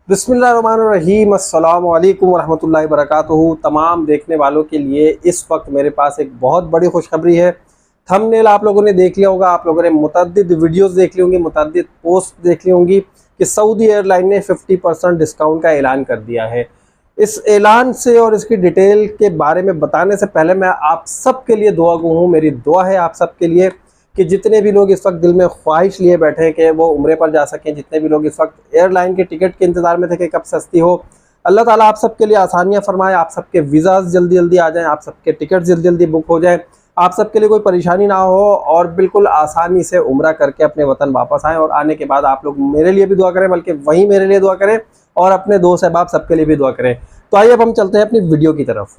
बिस्मिल्लाहिर्रहमानिर्रहीम अस्सलामु अलैकुम वरहमतुल्लाहि वबरकातुहू। तमाम देखने वालों के लिए इस वक्त मेरे पास एक बहुत बड़ी खुशखबरी है। थंबनेल आप लोगों ने देख लिया होगा, आप लोगों ने मुतअद्दिद वीडियोस देख ली होंगी, मुतअद्दिद पोस्ट देख ली होंगी कि सऊदी एयरलाइन ने 50% डिस्काउंट का ऐलान कर दिया है। इस ऐलान से और इसकी डिटेल के बारे में बताने से पहले मैं आप सबके लिए दुआ गो हूँ। मेरी दुआ है आप सबके लिए कि जितने भी लोग इस वक्त दिल में ख्वाहिश लिए बैठे हैं कि वो उम्रे पर जा सकें, जितने भी लोग इस वक्त एयरलाइन के टिकट के इंतज़ार में थे कि कब सस्ती हो, अल्लाह ताला आप सबके लिए आसानियां फरमाए, आप सबके वीज़ाज़ जल्दी जल्दी आ जाएं, आप सबके टिकट जल्दी जल्दी बुक हो जाएं, आप सबके लिए कोई परेशानी ना हो और बिल्कुल आसानी से उम्रा करके अपने वतन वापस आएँ। और आने के बाद आप लोग मेरे लिए भी दुआ करें, बल्कि वही मेरे लिए दुआ करें और अपने दोस्त अहबाब सबके लिए भी दुआ करें। तो आइए अब हम चलते हैं अपनी वीडियो की तरफ।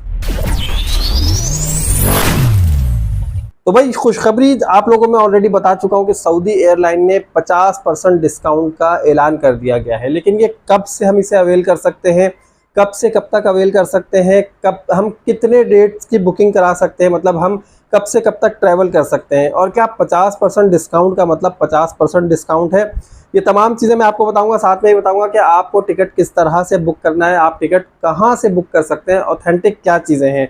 तो भाई खुशखबरी आप लोगों को मैं ऑलरेडी बता चुका हूं कि सऊदी एयरलाइन ने 50% डिस्काउंट का ऐलान कर दिया गया है। लेकिन ये कब से हम इसे अवेल कर सकते हैं, कब से कब तक अवेल कर सकते हैं, कब हम कितने डेट्स की बुकिंग करा सकते हैं, मतलब हम कब से कब तक ट्रैवल कर सकते हैं, और क्या 50% डिस्काउंट का मतलब 50% डिस्काउंट है, ये तमाम चीज़ें मैं आपको बताऊंगा। साथ में ये बताऊंगा कि आपको टिकट किस तरह से बुक करना है, आप टिकट कहाँ से बुक कर सकते हैं, ऑथेंटिक क्या चीज़ें हैं।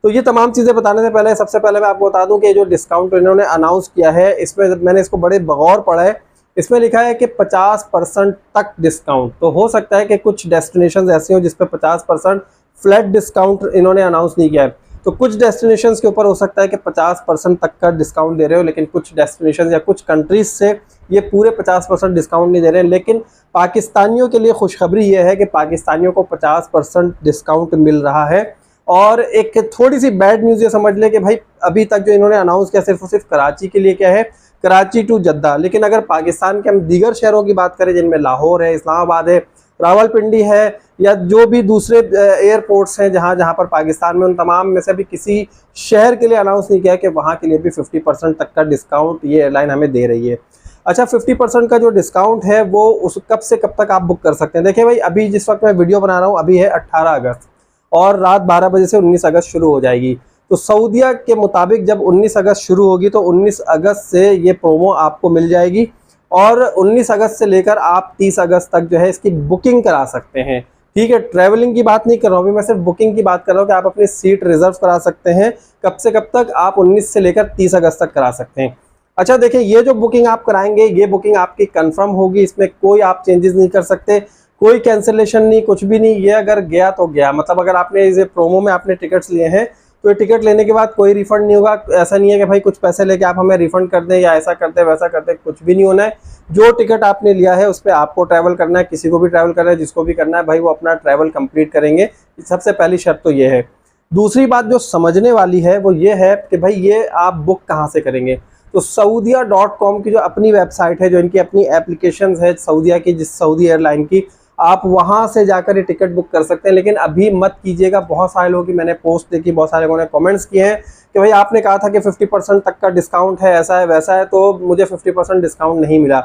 तो ये तमाम चीज़ें बताने से पहले सबसे पहले मैं आपको बता दूं कि जो डिस्काउंट इन्होंने अनाउंस किया है, इसमें मैंने इसको बड़े बगौर पढ़ा है। इसमें लिखा है कि 50% तक डिस्काउंट। तो हो सकता है कि कुछ डेस्टिनेशंस ऐसी हों जिस पे 50% फ्लैट डिस्काउंट इन्होंने अनाउंस नहीं किया है। तो कुछ डेस्टिनेशंस के ऊपर हो सकता है कि 50% तक का डिस्काउंट दे रहे हो, लेकिन कुछ डेस्टिनेशंस या कुछ कंट्रीज से ये पूरे 50% डिस्काउंट नहीं दे रहे हैं। लेकिन पाकिस्तानियों के लिए खुशखबरी ये है कि पाकिस्तानियों को 50% डिस्काउंट मिल रहा है। और एक थोड़ी सी बैड न्यूज़ ये समझ ले कि भाई अभी तक जो इन्होंने अनाउंस किया सिर्फ और सिर्फ कराची के लिए क्या है, कराची टू जद्दा। लेकिन अगर पाकिस्तान के हम दीगर शहरों की बात करें जिनमें लाहौर है, इस्लामाबाद है, रावलपिंडी है, या जो भी दूसरे एयरपोर्ट्स हैं जहाँ जहाँ पर पाकिस्तान में, उन तमाम में से भी किसी शहर के लिए अनाउंस नहीं किया कि वहाँ के लिए भी 50% तक का डिस्काउंट ये एयरलाइन हमें दे रही है। अच्छा, 50% का जो डिस्काउंट है वो उस कब से कब तक आप बुक कर सकते हैं। देखिए भाई, अभी जिस वक्त मैं वीडियो बना रहा हूँ अभी है 18 अगस्त और रात 12 बजे से 19 अगस्त शुरू हो जाएगी। तो सऊदीया के मुताबिक जब 19 अगस्त शुरू होगी तो 19 अगस्त से ये प्रोमो आपको मिल जाएगी और 19 अगस्त से लेकर आप 30 अगस्त तक जो है इसकी बुकिंग करा सकते हैं। ठीक है, ट्रैवलिंग की बात नहीं कर रहा हूँ अभी, मैं सिर्फ बुकिंग की बात कर रहा हूँ कि आप अपनी सीट रिजर्व करा सकते हैं। कब से कब तक? आप 19 से लेकर 30 अगस्त तक करा सकते हैं। अच्छा देखिए, ये जो बुकिंग आप कराएंगे ये बुकिंग आपकी कंफर्म होगी, इसमें कोई आप चेंजेस नहीं कर सकते, कोई कैंसिलेशन नहीं, कुछ भी नहीं। ये अगर गया तो गया, मतलब अगर आपने इसे प्रोमो में आपने टिकट्स लिए हैं तो ये टिकट लेने के बाद कोई रिफंड नहीं होगा। ऐसा नहीं है कि भाई कुछ पैसे लेके आप हमें रिफंड कर दें या ऐसा करते वैसा करते, कुछ भी नहीं होना है। जो टिकट आपने लिया है उस पर आपको ट्रैवल करना है, किसी को भी ट्रैवल करना है, जिसको भी करना है भाई वो अपना ट्रैवल कंप्लीट करेंगे। सबसे पहली शर्त तो ये है। दूसरी बात जो समझने वाली है वो ये है कि भाई ये आप बुक कहाँ से करेंगे। तो saudia.com की जो अपनी वेबसाइट है, जो इनकी अपनी एप्लीकेशन है सऊदीया की, जिस सऊदी एयरलाइन की, आप वहां से जाकर ये टिकट बुक कर सकते हैं। लेकिन अभी मत कीजिएगा। बहुत सारे लोगों की मैंने पोस्ट देखी, बहुत सारे लोगों ने कमेंट्स किए हैं कि भाई आपने कहा था कि 50% तक का डिस्काउंट है, ऐसा है वैसा है, तो मुझे 50% डिस्काउंट नहीं मिला।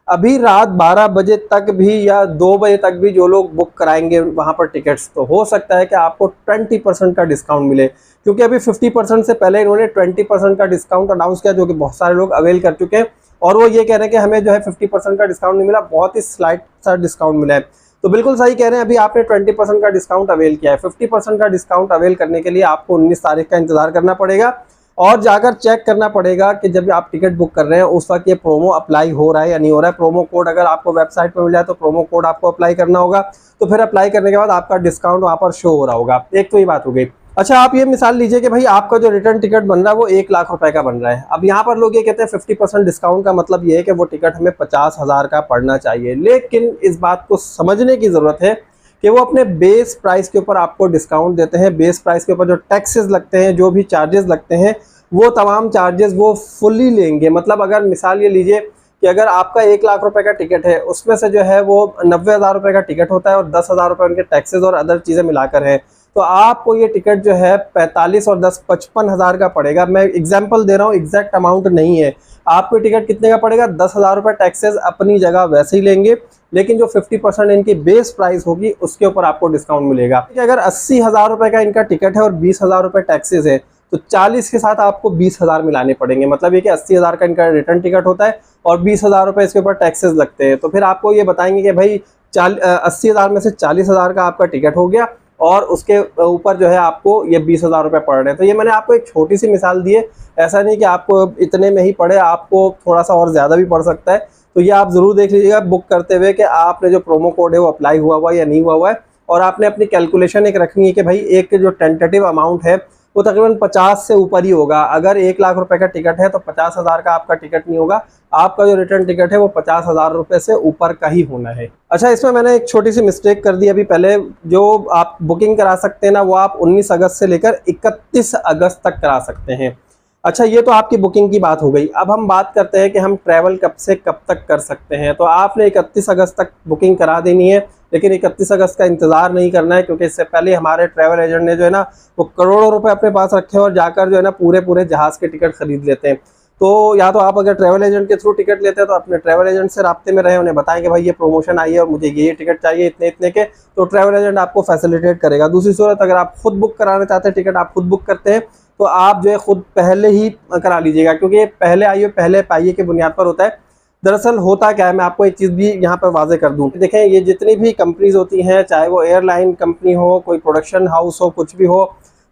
अभी रात 12 बजे तक भी या 2 बजे तक भी जो लोग बुक कराएंगे वहां पर टिकट्स, तो हो सकता है कि आपको 20% का डिस्काउंट मिले, क्योंकि अभी 50% से पहले इन्होंने 20% का डिस्काउंट अनाउंस किया, जो कि बहुत सारे लोग अवेल कर चुके हैं। और वो ये कह रहे हैं कि हमें जो है 50% का डिस्काउंट नहीं मिला, बहुत ही स्लाइट सा डिस्काउंट मिला है। तो बिल्कुल सही कह रहे हैं, अभी आपने 20% का डिस्काउंट अवेल किया है। 50% का डिस्काउंट अवेल करने के लिए आपको 19 तारीख का इंतजार करना पड़ेगा और जाकर चेक करना पड़ेगा कि जब आप टिकट बुक कर रहे हैं उस वक्त ये प्रोमो अप्लाई हो रहा है या नहीं हो रहा है। प्रोमो कोड अगर आपको वेबसाइट पर मिल जाए तो प्रोमो कोड आपको अप्लाई करना होगा, तो फिर अप्लाई करने के बाद आपका डिस्काउंट वहाँ पर शो हो रहा होगा। एक तो ये बात हो गई। अच्छा, आप ये मिसाल लीजिए कि भाई आपका जो रिटर्न टिकट बन रहा है वो 1 लाख रुपए का बन रहा है। अब यहाँ पर लोग ये कहते हैं 50% डिस्काउंट का मतलब ये है कि वो टिकट हमें 50,000 का पड़ना चाहिए। लेकिन इस बात को समझने की ज़रूरत है कि वो अपने बेस प्राइस के ऊपर आपको डिस्काउंट देते हैं। बेस प्राइस के ऊपर जो टैक्सेस लगते हैं, जो भी चार्जेस लगते हैं, वो तमाम चार्जेस वो फुली लेंगे। मतलब अगर मिसाल ये लीजिए कि अगर आपका 1 लाख रुपए का टिकट है, उसमें से जो है वो 90,000 रुपए का टिकट होता है और 10,000 रुपए उनके टैक्सेस और अदर चीज़ें मिलाकर है, तो आपको ये टिकट जो है 45 और 10 55,000 का पड़ेगा। मैं एग्जांपल दे रहा हूँ, एग्जैक्ट अमाउंट नहीं है। आपको टिकट कितने का पड़ेगा? 10,000 रुपए टैक्सेस अपनी जगह वैसे ही लेंगे, लेकिन जो 50% इनकी बेस प्राइस होगी उसके ऊपर आपको डिस्काउंट मिलेगा। अगर 80,000 रुपए का इनका टिकट है और 20,000 रुपए टैक्सेस है, तो 40 के साथ आपको 20,000 मिलाने पड़ेंगे। मतलब ये कि 80,000 का इनका रिटर्न टिकट होता है और 20,000 रुपए इसके ऊपर टैक्सेस लगते हैं। तो फिर आपको ये बताएंगे कि भाई 80,000 में से 40,000 का आपका टिकट हो गया और उसके ऊपर जो है आपको ये 20,000 रुपये पड़ रहे हैं। तो ये मैंने आपको एक छोटी सी मिसाल दी है, ऐसा नहीं कि आपको इतने में ही पड़े, आपको थोड़ा सा और ज़्यादा भी पड़ सकता है। तो ये आप ज़रूर देख लीजिएगा बुक करते हुए कि आपने जो प्रोमो कोड है वो अप्लाई हुआ या नहीं हुआ है। और आपने अपनी कैलकुलेशन एक रखनी है कि भाई एक जो टेंटेटिव अमाउंट है वो तकरीबन 50 से ऊपर ही होगा। अगर 1 लाख रुपए का टिकट है तो 50,000 का आपका टिकट नहीं होगा, आपका जो रिटर्न टिकट है वो 50,000 रुपए से ऊपर का ही होना है। अच्छा, इसमें मैंने एक छोटी सी मिस्टेक कर दी अभी पहले। जो आप बुकिंग करा सकते हैं ना, वो आप 19 अगस्त से लेकर 31 अगस्त तक करा सकते हैं। अच्छा, ये तो आपकी बुकिंग की बात हो गई। अब हम बात करते हैं कि हम ट्रैवल कब से कब तक कर सकते हैं। तो आपने 31 अगस्त तक बुकिंग करा देनी है, लेकिन 31 अगस्त का इंतज़ार नहीं करना है, क्योंकि इससे पहले हमारे ट्रैवल एजेंट ने जो है ना वो करोड़ों रुपए अपने पास रखे और जाकर जो है ना पूरे जहाज़ के टिकट खरीद लेते हैं। तो या तो आप अगर ट्रैवल एजेंट के थ्रू टिकट लेते हैं तो अपने ट्रैवल एजेंट से राब्ते में रहें, उन्हें बताएं कि भाई ये प्रमोशन आई है और मुझे ये टिकट चाहिए इतने इतने के, तो ट्रैवल एजेंट आपको फैसिलिटेट करेगा। दूसरी सूरत, अगर आप खुद बुक कराना चाहते हैं, टिकट आप खुद बुक करते हैं, तो आप जो है खुद पहले ही करा लीजिएगा, क्योंकि ये पहले आइए पहले पाइए के बुनियाद पर होता है। दरअसल होता क्या है, मैं आपको एक चीज़ भी यहाँ पर वाजे कर दूँ। देखें, ये जितनी भी कंपनीज होती हैं, चाहे वो एयरलाइन कंपनी हो, कोई प्रोडक्शन हाउस हो, कुछ भी हो,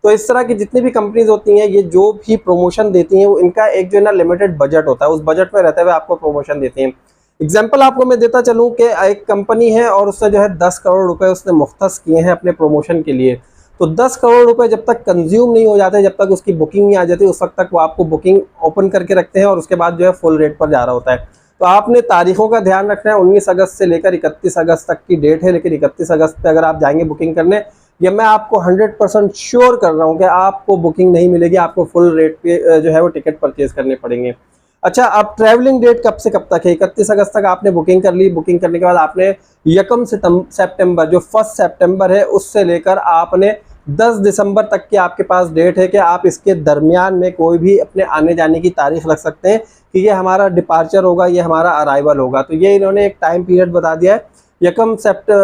तो इस तरह की जितनी भी कंपनीज होती हैं, ये जो भी प्रमोशन देती हैं वो इनका एक जो है ना लिमिटेड बजट होता है, उस बजट में रहते हुए आपको प्रमोशन देती हैं। एग्जाम्पल आपको मैं देता चलूँ कि एक कंपनी है और उसने जो है 10 करोड़ रुपए उसने मुख्तस किए हैं अपने प्रमोशन के लिए। तो 10 करोड़ रुपए जब तक कंज्यूम नहीं हो जाते, जब तक उसकी बुकिंग नहीं आ जाती, उस वक्त तक वो आपको बुकिंग ओपन करके रखते हैं और उसके बाद जो है फुल रेट पर जा रहा होता है। तो आपने तारीखों का ध्यान रखना है। 19 अगस्त से लेकर 31 अगस्त तक की डेट है, लेकिन 31 अगस्त पे अगर आप जाएंगे बुकिंग करने, ये मैं आपको 100% श्योर कर रहा हूँ कि आपको बुकिंग नहीं मिलेगी, आपको फुल रेट पे जो है वो टिकट परचेज करने पड़ेंगे। अच्छा, अब ट्रैवलिंग डेट कब से कब तक है? 31 अगस्त तक आपने बुकिंग कर ली। बुकिंग करने के बाद आपने 1 सितंबर, जो 1 सितंबर है, उससे लेकर आपने 10 दिसंबर तक की आपके पास डेट है कि आप इसके दरमियान में कोई भी अपने आने जाने की तारीख रख सकते हैं कि ये हमारा डिपार्चर होगा, ये हमारा अराइवल होगा। तो ये इन्होंने एक टाइम पीरियड बता दिया है। 1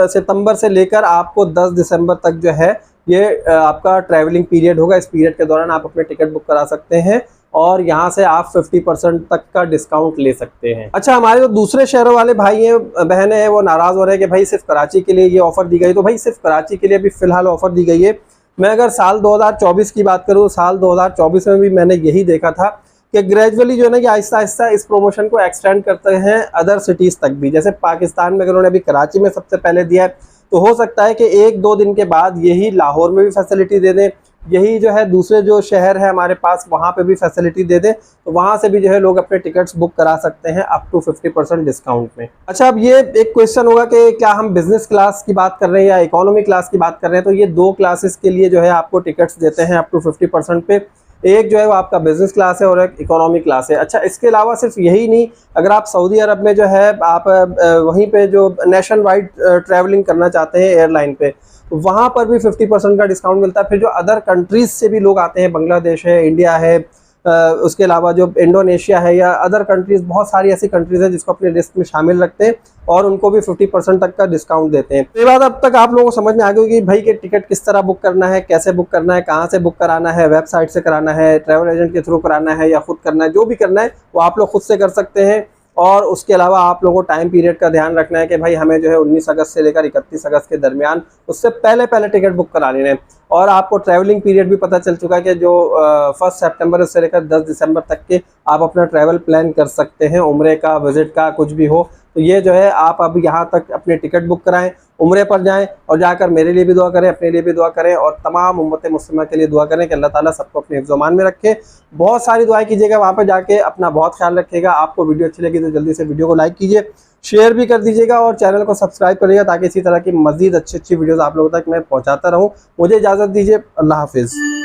सितंबर से लेकर आपको 10 दिसंबर तक जो है ये आपका ट्रैवलिंग पीरियड होगा। इस पीरियड के दौरान आप अपने टिकट बुक करा सकते हैं और यहाँ से आप 50% तक का डिस्काउंट ले सकते हैं। अच्छा, हमारे जो दूसरे शहरों वाले भाई हैं बहनें हैं, वो नाराज़ हो रहे हैं कि भाई सिर्फ कराची के लिए ये ऑफ़र दी गई। तो भाई सिर्फ कराची के लिए भी फ़िलहाल ऑफ़र दी गई है। मैं अगर साल 2024 की बात करूँ, साल 2024 में भी मैंने यही देखा था कि ग्रेजुअली जो है ना ये आहिस्ता आहिस्ता इस प्रमोशन को एक्सटेंड करते हैं अदर सिटीज़ तक भी। जैसे पाकिस्तान में अगर उन्होंने अभी कराची में सबसे पहले दिया है, तो हो सकता है कि 1-2 दिन के बाद यही लाहौर में भी फैसिलिटी दे दें, यही जो है दूसरे जो शहर है हमारे पास वहाँ पे भी फैसिलिटी दे दें, तो वहाँ से भी जो है लोग अपने टिकट्स बुक करा सकते हैं अप टू 50% डिस्काउंट में। अच्छा, अब ये एक क्वेश्चन होगा कि क्या हम बिजनेस क्लास की बात कर रहे हैं या इकोनॉमी क्लास की बात कर रहे हैं। तो ये 2 क्लासेस के लिए जो है आपको टिकट्स देते हैं अप टू 50% पे। एक जो है वो आपका बिजनेस क्लास है और एक इकोनॉमी क्लास है। अच्छा, इसके अलावा सिर्फ यही नहीं, अगर आप सऊदी अरब में जो है आप वहीं पे जो नेशन वाइड ट्रैवलिंग करना चाहते हैं एयरलाइन पे, तो वहाँ पर भी 50% का डिस्काउंट मिलता है। फिर जो अदर कंट्रीज़ से भी लोग आते हैं, बांग्लादेश है, इंडिया है, उसके अलावा जो इंडोनेशिया है या अदर कंट्रीज़, बहुत सारी ऐसी कंट्रीज़ हैं जिसको अपने लिस्ट में शामिल रखते हैं और उनको भी 50% तक का डिस्काउंट देते हैं। तो ये बात अब तक आप लोगों को समझ में आ गई कि भाई कि टिकट किस तरह बुक करना है, कैसे बुक करना है, कहाँ से बुक कराना है, वेबसाइट से कराना है, ट्रैवल एजेंट के थ्रू कराना है या खुद करना है। जो भी करना है वो आप लोग खुद से कर सकते हैं। और उसके अलावा आप लोगों को टाइम पीरियड का ध्यान रखना है कि भाई हमें जो है 19 अगस्त से लेकर 31 अगस्त के दरमियान उससे पहले टिकट बुक करा लेने हैं। और आपको ट्रैवलिंग पीरियड भी पता चल चुका है कि जो 1 सितंबर से लेकर 10 दिसंबर तक के आप अपना ट्रैवल प्लान कर सकते हैं, उम्रे का, विजिट का, कुछ भी हो। तो ये जो है आप अब यहाँ तक अपने टिकट बुक कराएं, उम्रे पर जाएं और जाकर मेरे लिए भी दुआ करें, अपने लिए भी दुआ करें और तमाम उम्मत मुस्लिमा के लिए दुआ करें कि अल्लाह ताला सबको अपने हिफ्ज़-ओ-मान में रखे। बहुत सारी दुआएं कीजिएगा वहाँ पर जाके, अपना बहुत ख्याल रखिएगा। आपको वीडियो अच्छी लगी तो जल्दी से वीडियो को लाइक कीजिए, शेयर भी कर दीजिएगा और चैनल को सब्सक्राइब करिएगा ताकि इसी तरह की मज़ीद अच्छी वीडियोज़ आप लोगों तक मैं पहुँचाता रहूँ। मुझे इजाज़त दीजिए, अल्लाह हाफिज़।